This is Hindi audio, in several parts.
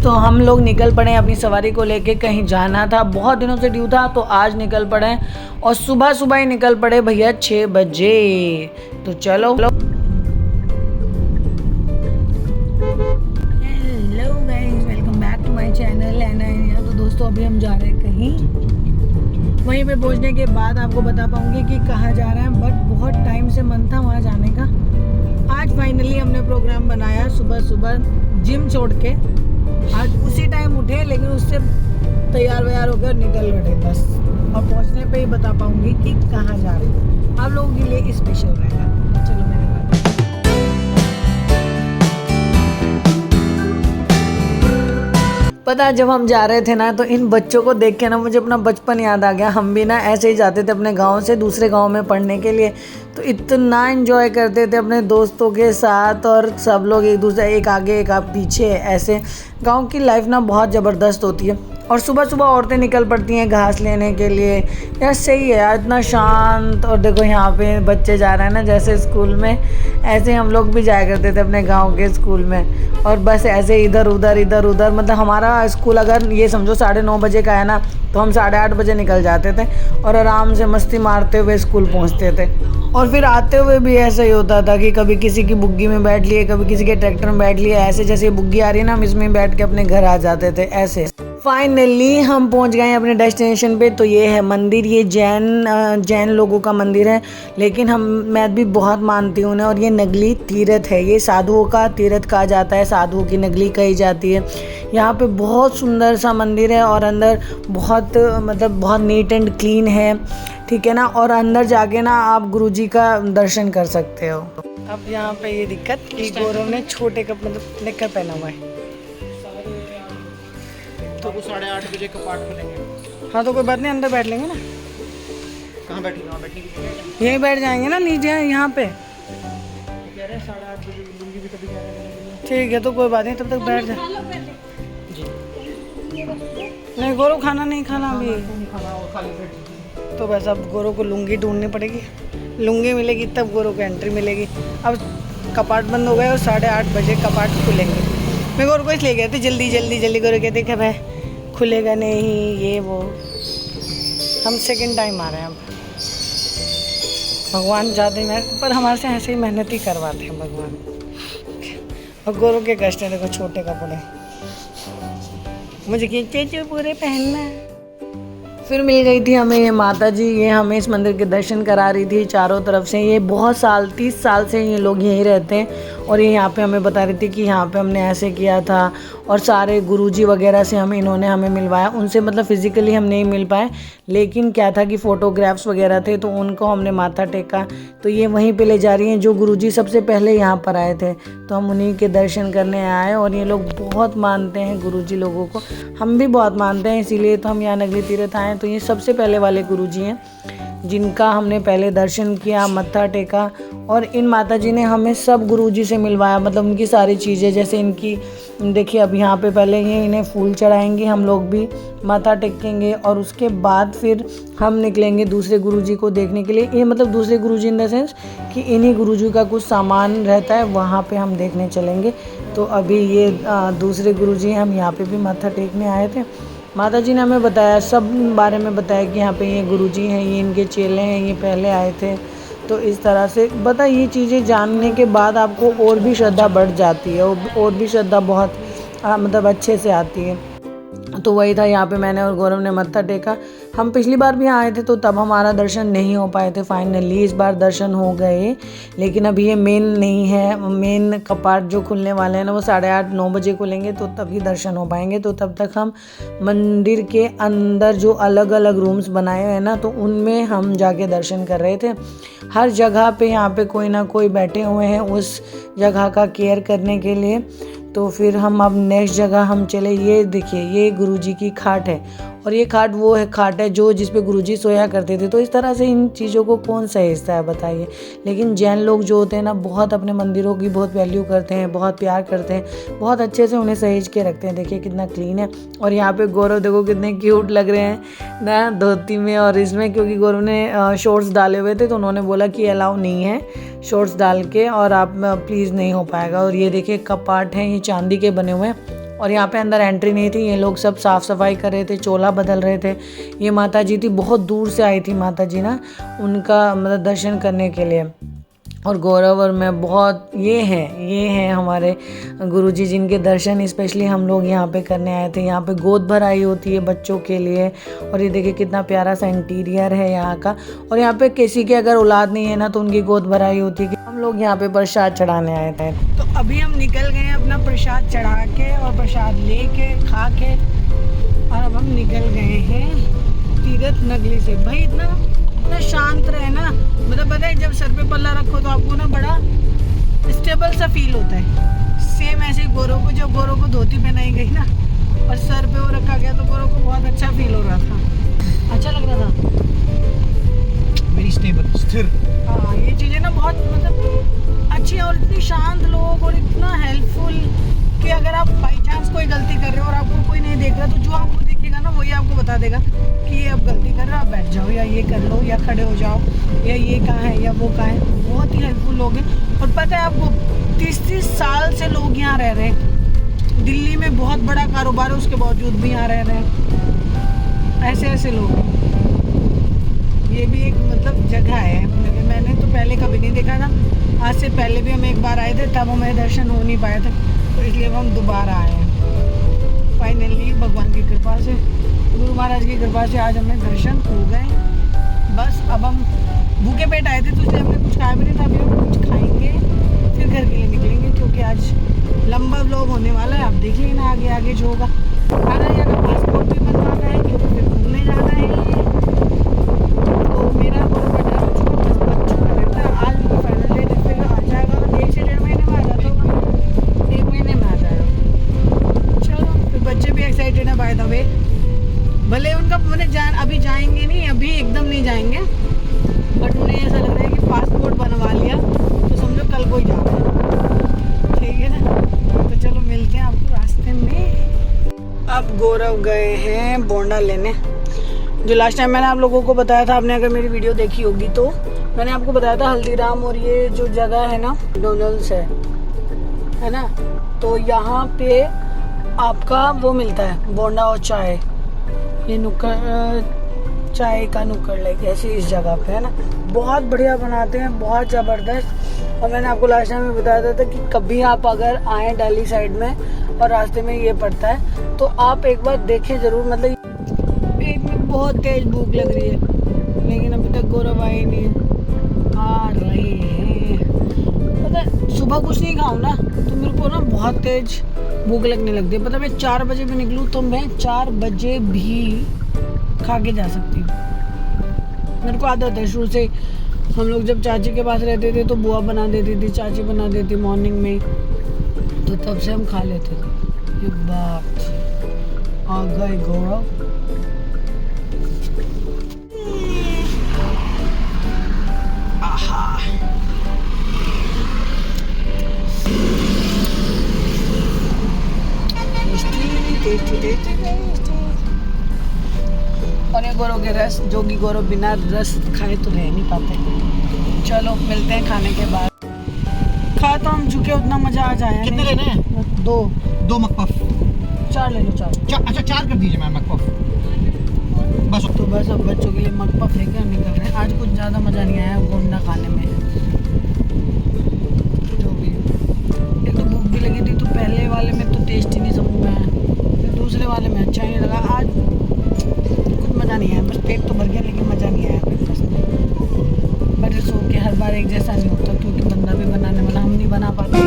दोस्तों हम लोग निकल पड़े अपनी सवारी को लेके, कहीं जाना था, बहुत दिनों से ड्यू था तो आज निकल पड़े और सुबह सुबह ही निकल पड़े भैया 6 बजे। तो चलो। Hello guys, welcome back to my channel and तो दोस्तों अभी हम जा रहे हैं कहीं, वहीं पे पहुंचने के बाद आपको बता पाऊंगी कि कहाँ जा रहे हैं, बट बहुत टाइम से मन था वहाँ जाने का। आज फाइनली हमने प्रोग्राम बनाया, सुबह सुबह जिम छोड़ के आज उसी टाइम उठे, लेकिन उससे तैयार व्यार होकर निकल बैठे बस। और पहुंचने पे ही बता पाऊंगी कि कहाँ जा रहे हैं। आप लोगों के लिए स्पेशल रहेगा। चलो मेरे साथ। पता है जब हम जा रहे थे ना तो इन बच्चों को देख के ना मुझे अपना बचपन याद आ गया। हम भी ना ऐसे ही जाते थे अपने गांव से दूसरे गांव में पढ़ने के लिए, तो इतना एंजॉय करते थे अपने दोस्तों के साथ, और सब लोग एक दूसरे, एक आगे एक आप पीछे, ऐसे। गांव की लाइफ ना बहुत ज़बरदस्त होती है। और सुबह सुबह औरतें निकल पड़ती हैं घास लेने के लिए। यार सही है यार, इतना शांत। और देखो यहाँ पे बच्चे जा रहे हैं ना जैसे स्कूल में, ऐसे हम लोग भी जाया करते थे अपने गांव के स्कूल में। और बस ऐसे इधर उधर मतलब हमारा स्कूल अगर ये समझो 9:30 बजे का है ना, तो हम 8:30 बजे निकल जाते थे और आराम से मस्ती मारते हुए स्कूल पहुँचते थे। और फिर आते हुए भी ऐसा ही होता था कि कभी किसी की बुग्गी में बैठ लिए, कभी किसी के ट्रैक्टर में बैठ लिए, ऐसे जैसे बुग्गी आ रही है ना, हम इसमें बैठ के अपने घर आ जाते थे ऐसे। फाइनली हम पहुंच गए अपने डेस्टिनेशन पे। तो ये है मंदिर, ये जैन लोगों का मंदिर है, लेकिन मैं भी बहुत मानती हूँ ना। और ये नगली तीर्थ है, ये साधुओं का तीर्थ कहा जाता है, साधुओं की नगली कही जाती है। यहाँ पे बहुत सुंदर सा मंदिर है और अंदर बहुत बहुत नीट एंड क्लीन है, ठीक है ना। और अंदर जाके ना आप गुरुजी का दर्शन कर सकते हो। अब यहाँ पे ये दिक्कत कि गौरव ने छोटे कपड़े निक्कर पहना हुआ है, तो 8:30 बजे कपाट खुलेंगे। हाँ तो कोई बात नहीं, अंदर बैठ लेंगे ना। कहाँ बैठेंगे? यहीं बैठ जाएंगे ना नीचे यहाँ पे। कह रहे 8:30 बजे लूंगी भी कभी कह रहे हैं। ठीक है तो कोई बात नहीं, तब तक बैठ जाए। नहीं गौरव खाना नहीं खाना अभी, तो बस अब गौरव को लुंगी ढूंढनी पड़ेगी। लुंगी मिलेगी तब गौरव को एंट्री मिलेगी। अब कपाट बंद हो गए और 8:30 बजे कपाट खुलेंगे। मैं गौरव को इसलिए कहती जल्दी गौरव कहते कि भाई खुलेगा नहीं ये वो। हम सेकंड टाइम आ रहे हैं अब। भगवान ज़्यादा मेहनत, पर हमारे से ऐसे ही मेहनत ही करवाते हैं भगवान। और गौरव के कष्ट है, देखो छोटे कपड़े, मुझे खींचे पूरे पहनना है। फिर मिल गई थी हमें ये माता जी, ये हमें इस मंदिर के दर्शन करा रही थी चारों तरफ से। ये बहुत 30 साल से ये लोग यहीं रहते हैं और ये यहाँ पे हमें बता रही थी कि यहाँ पे हमने ऐसे किया था। और सारे गुरुजी वगैरह से इन्होंने हमें मिलवाया। उनसे फिज़िकली हम नहीं मिल पाए, लेकिन क्या था कि फ़ोटोग्राफ्स वगैरह थे तो उनको हमने माथा टेका। तो ये वहीं पे ले जा रही हैं जो गुरुजी सबसे पहले यहाँ पर आए थे, तो हम उन्हीं के दर्शन करने आए। और ये लोग बहुत मानते हैं गुरुजी लोगों को, हम भी बहुत मानते हैं, इसीलिए तो हम यहाँ नगली तीर्थ आए। तो ये सबसे पहले वाले गुरुजी हैं जिनका हमने पहले दर्शन किया, मत्था टेका। और इन माताजी ने हमें सब गुरुजी से मिलवाया, उनकी सारी चीज़ें, जैसे इनकी देखिए अब यहाँ पे पहले ये इन्हें फूल चढ़ाएंगे, हम लोग भी माथा टेकेंगे और उसके बाद फिर हम निकलेंगे दूसरे गुरुजी को देखने के लिए। ये दूसरे गुरुजी इन द सेंस कि इन्हीं गुरुजी का कुछ सामान रहता है, वहाँ पे हम देखने चलेंगे। तो अभी ये दूसरे गुरुजी हैं, हम यहाँ पे भी माथा टेकने आए थे। माता जी ने हमें बताया, सब बारे में बताया कि यहाँ पे ये गुरुजी हैं, ये इनके चेले हैं, ये पहले आए थे। तो इस तरह से ये चीज़ें जानने के बाद आपको और भी श्रद्धा बढ़ जाती है, और भी श्रद्धा बहुत अच्छे से आती है। तो वही था, यहाँ पे मैंने और गौरव ने मत्था टेका। हम पिछली बार भी आए थे तो तब हमारा दर्शन नहीं हो पाए थे, फाइनली इस बार दर्शन हो गए। लेकिन अभी ये मेन नहीं है, मेन कपाट जो खुलने वाले हैं ना वो 8:30-9 बजे खुलेंगे, तो तभी दर्शन हो पाएंगे। तो तब तक हम मंदिर के अंदर जो अलग अलग रूम्स बनाए हैं ना, तो उनमें हम जाके दर्शन कर रहे थे। हर जगह पे यहाँ पे कोई ना कोई बैठे हुए हैं उस जगह का केयर करने के लिए। तो फिर हम अब नेक्स्ट जगह हम चले। ये देखिए, ये गुरुजी की खाट है, और ये खाट वो है खाट है जो जिस पे गुरुजी सोया करते थे। तो इस तरह से इन चीज़ों को कौन सहेजता है बताइए। लेकिन जैन लोग जो होते हैं ना, बहुत अपने मंदिरों की बहुत वैल्यू करते हैं, बहुत प्यार करते हैं, बहुत अच्छे से उन्हें सहेज के रखते हैं। देखिए कितना क्लीन है। और यहाँ पे गौरव देखो कितने क्यूट लग रहे हैं ना धोती में और इसमें, क्योंकि गौरव ने शॉर्ट्स डाले हुए थे तो उन्होंने बोला कि अलाउ नहीं है शॉर्ट्स डाल के, और आप प्लीज़ नहीं हो पाएगा। और ये देखिए कपाट हैं, ये चांदी के बने हुए हैं और यहाँ पे अंदर एंट्री नहीं थी, ये लोग सब साफ़ सफाई कर रहे थे, चोला बदल रहे थे। ये माता जी थी, बहुत दूर से आई थी माता जी ना, उनका मतलब दर्शन करने के लिए। और गौरव और मैं बहुत ये हैं हमारे गुरुजी जिनके दर्शन स्पेशली हम लोग यहाँ पे करने आए थे। यहाँ पे गोद भराई होती है बच्चों के लिए, और ये देखिए कितना प्यारा सा इंटीरियर है यहाँ का। और यहाँ पे किसी के अगर औलाद नहीं है ना तो उनकी गोद भराई होती है। कि हम लोग यहाँ पे प्रसाद चढ़ाने आए थे। तो अभी हम निकल गए हैं अपना प्रसाद चढ़ा के और प्रसाद ले के खा के, और अब हम निकल गए हैं तीर्थ नगरी से। भाई इतना शांत रहे ना, मतलब पता है जब सर पे पल्ला रखो तो आपको ना बड़ा स्टेबल सा फील होता है। सेम ऐसे गौरव को, जब गौरव को धोती पहनाई गई ना और सर पे वो रखा गया तो गौरव को बहुत अच्छा फील हो रहा था, अच्छा लग रहा था, वेरी स्टेबल, स्थिर। हाँ ये चीज़ें ना बहुत मतलब अच्छी है, और इतनी शांत लोग और इतना हेल्पफुल कि अगर आप बाई चांस कोई गलती कर रहे हो और आपको कोई नहीं देख रहा तो जो आपको देखेगा ना वही आपको बता देगा कि ये आप गलती कर रहे हो, आप बैठ जाओ या ये कर लो या खड़े हो जाओ या ये कहाँ है या वो कहाँ है। बहुत ही हेल्पफुल लोग हैं। और पता है आपको 30-30 साल से लोग यहाँ रह रहे हैं। दिल्ली में बहुत बड़ा कारोबार है उसके बावजूद भी यहाँ रह रहे हैं। ऐसे ऐसे लोग हैं। ये भी एक मतलब जगह है, मैंने तो पहले कभी नहीं देखा था। आज से पहले भी हम एक बार आए थे, तब हमें दर्शन हो नहीं पाए थे, तो इसलिए हम दोबारा आए हैं। फाइनली भगवान की कृपा से, गुरु महाराज की कृपा से आज हमें दर्शन हो गए। बस अब हम भूखे पेट आए थे तो इसलिए हमने कुछ खाया भी नहीं था। अभी हम कुछ खाएंगे फिर घर के लिए निकलेंगे, क्योंकि आज लंबा व्लॉग होने वाला है। आप देख लेना आगे आगे जो होगा। खाना यहाँ का पासपोर्ट भी बनवाना है क्योंकि फिर घूमने जाना है। तो मेरा बच्चों का रहता है आज भी फाइनल डेट, फिर आ जाएगा 1 से 1.5 महीने में आ जाता होगा, 1 महीने में आ जाएगा। चलो फिर बच्चे भी एक्साइटेड है बाय द वे। भले उनका मैंने अभी जाएंगे नहीं, अभी एकदम नहीं जाएंगे, बट उन्हें ऐसा लग रहा है कि पासपोर्ट बनवा लिया तो समझो कल को ही जाना है। ठीक है ना, तो चलो मिलते हैं आपको रास्ते में। अब गौरव गए हैं बोंडा लेने। जो लास्ट टाइम मैंने आप लोगों को बताया था, आपने अगर मेरी वीडियो देखी होगी तो मैंने आपको बताया था हल्दीराम और ये जो जगह है ना डोनल्स है ना, तो यहाँ पे आपका वो मिलता है बोंडा और चाय। ये नुक्कड़ चाय का नुक्कड़ लेके ऐसे इस जगह पे है ना, बहुत बढ़िया बनाते हैं, बहुत ज़बरदस्त। और मैंने आपको लास्ट टाइम में बताया था कि कभी आप अगर आए दिल्ली साइड में और रास्ते में ये पड़ता है तो आप एक बार देखें ज़रूर। मतलब पेट में बहुत तेज भूख लग रही है, लेकिन अभी तक गौरव आए नहीं आ रहे हैं। पता है सुबह कुछ नहीं खाऊँ ना तो मेरे को ना बहुत तेज भूख लगने लगती है। पता मैं 4 बजे भी निकलूँ तो मैं 4 बजे भी खा के जा सकती हूँ। मेरे को आदत है शुरू से। हम लोग जब चाची के पास रहते थे तो बुआ बना देती थी, चाची बना देती मॉर्निंग में, तो तब से हम खा लेते थे। ये बात आ गए गौरव। और ये गौरव के रस, जो कि गौरव बिना रस खाए तो रह नहीं पाते। चलो मिलते हैं खाने के बाद। खा तो हम चुके, उतना मजा आ जाए। कितने लेने हैं? 2 मकपफ। 4 ले लो। 4 अच्छा 4 कर दीजिए मैम मकपफ। बस तो बस अब बच्चों के लिए मकपफ लेके हम निकल रहे हैं। आज कुछ ज़्यादा मज़ा नहीं आया गोंडा खाने में, जो भी। एक तो भूख भी लगी थी तो पहले वाले में तो टेस्ट ही नहीं समझ में आया, फिर दूसरे वाले में अच्छा ही नहीं लगा। आज कुछ मज़ा नहीं आया, बस पेट तो भर गया लेकिन मज़ा नहीं आया ब्रेकफास्ट में। बट इट्स ओके, हर बार एक जैसा नहीं होता क्योंकि बंदा भी बनाने वाला, हम नहीं बना पाते।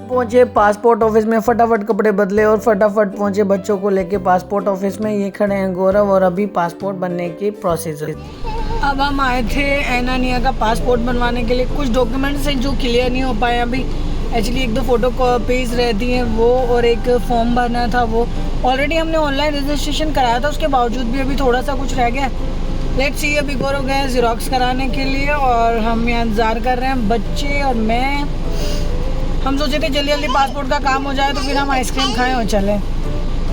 पहुंचे पासपोर्ट ऑफिस में, फटाफट कपड़े बदले और फटाफट पहुंचे बच्चों को लेके पासपोर्ट ऑफिस में। ये खड़े हैं गौरव और अभी पासपोर्ट बनने की प्रोसेस है। अब हम आए थे ऐनानिया का पासपोर्ट बनवाने के लिए। कुछ डॉक्यूमेंट्स हैं जो क्लियर नहीं हो पाए अभी। एक्चुअली 1-2 फोटो कॉपीज रहती हैं वो, और एक फॉर्म भरना था वो। ऑलरेडी हमने ऑनलाइन रजिस्ट्रेशन कराया था, उसके बावजूद भी अभी थोड़ा सा कुछ रह गया। Let's see. अभी गौरव गए ज़ेरॉक्स कराने के लिए और हम यहाँ इंतज़ार कर रहे हैं, बच्चे और मैं। हम सोचे थे जल्दी जल्दी पासपोर्ट का काम हो जाए तो फिर हम आइसक्रीम खाएं और चलें,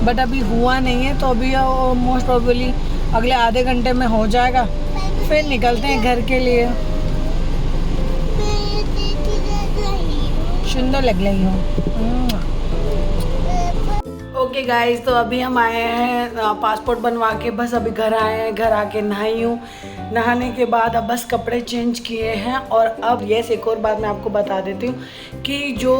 बट अभी हुआ नहीं है। तो अभी मोस्ट प्रोबेबली अगले आधे घंटे में हो जाएगा, फिर निकलते हैं घर के लिए। सुंदर लग रही हो। ओके गाइस, तो अभी हम आए हैं पासपोर्ट बनवा के, बस अभी घर आए हैं। घर आके नहाई हूँ। नहाने के बाद अब बस कपड़े चेंज किए हैं। और अब यस, एक और बात मैं आपको बता देती हूँ कि जो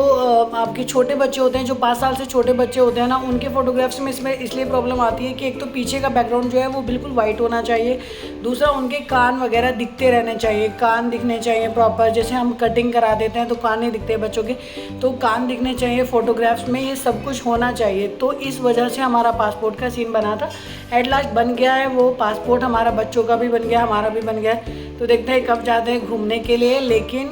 आपके छोटे बच्चे होते हैं, जो 5 साल से छोटे बच्चे होते हैं ना, उनके फोटोग्राफ्स में इसमें इसलिए प्रॉब्लम आती है कि एक तो पीछे का बैकग्राउंड जो है वो बिल्कुल वाइट होना चाहिए। दूसरा, उनके कान वगैरह दिखते रहने चाहिए, कान दिखने चाहिए प्रॉपर। जैसे हम कटिंग करा देते हैं तो कान नहीं दिखते बच्चों के, तो कान दिखने चाहिए फोटोग्राफ्स में, ये सब कुछ होना चाहिए। तो इस वजह से हमारा पासपोर्ट का सीन बना था। एट लास्ट बन गया है वो पासपोर्ट, हमारा बच्चों का भी बन गया, हमारा भी बन गया। तो देखते हैं कब जाते हैं घूमने के लिए। लेकिन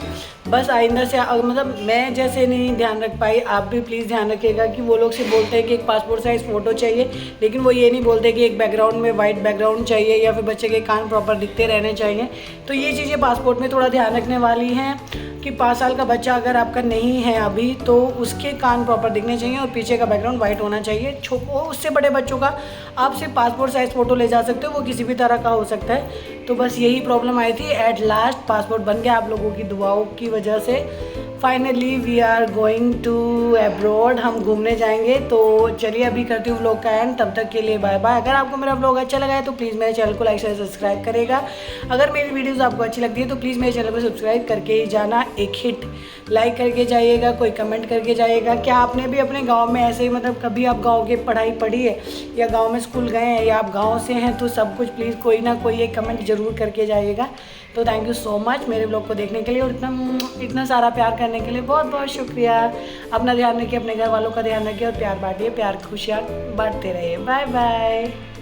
बस आइंदा से मतलब मैं जैसे नहीं ध्यान रख पाई, आप भी प्लीज़ ध्यान रखिएगा कि वो लोग से बोलते हैं कि एक पासपोर्ट साइज़ फ़ोटो चाहिए, लेकिन वो ये नहीं बोलते कि एक बैकग्राउंड में वाइट बैकग्राउंड चाहिए या फिर बच्चे के कान प्रॉपर दिखते रहने चाहिए। तो ये चीज़ें पासपोर्ट में थोड़ा ध्यान रखने वाली हैं कि 5 साल का बच्चा अगर आपका नहीं है अभी, तो उसके कान प्रॉपर दिखने चाहिए और पीछे का बैकग्राउंड वाइट होना चाहिए। उससे बड़े बच्चों का आप सिर्फ पासपोर्ट साइज़ फ़ोटो ले जा सकते हो, वो किसी भी तरह का हो सकता है। तो बस यही प्रॉब्लम आई थी। एट लास्ट पासपोर्ट बन गया, आप लोगों की दुआओं की वजह से। Finally we are going to abroad, हम घूमने जाएंगे। तो चलिए अभी करती हूँ व्लॉग का एंड, तब तक के लिए बाय बाय। अगर आपको मेरा व्लॉग अच्छा लगा है तो प्लीज़ मेरे चैनल को लाइक शेयर सब्सक्राइब करेगा। अगर मेरी वीडियोस आपको अच्छी लगती है तो प्लीज़ मेरे चैनल को सब्सक्राइब करके ही जाना। एक हिट लाइक करके जाइएगा, कोई कमेंट करके जाइएगा। क्या आपने भी अपने गाँव में ऐसे ही, मतलब कभी आप गाँव की पढ़ाई पढ़ी है या गाँव में स्कूल गए हैं या आप गाँव से हैं, तो सब कुछ प्लीज़ कोई ना कोई एक कमेंट ज़रूर करके जाइएगा। तो थैंक यू सो मच मेरे ब्लॉग को देखने के लिए और इतना सारा प्यार करने के लिए बहुत बहुत शुक्रिया। अपना ध्यान रखिए, अपने घर वालों का ध्यान रखिए और प्यार बांटिए, प्यार खुशियाँ बांटते रहिए। Bye bye.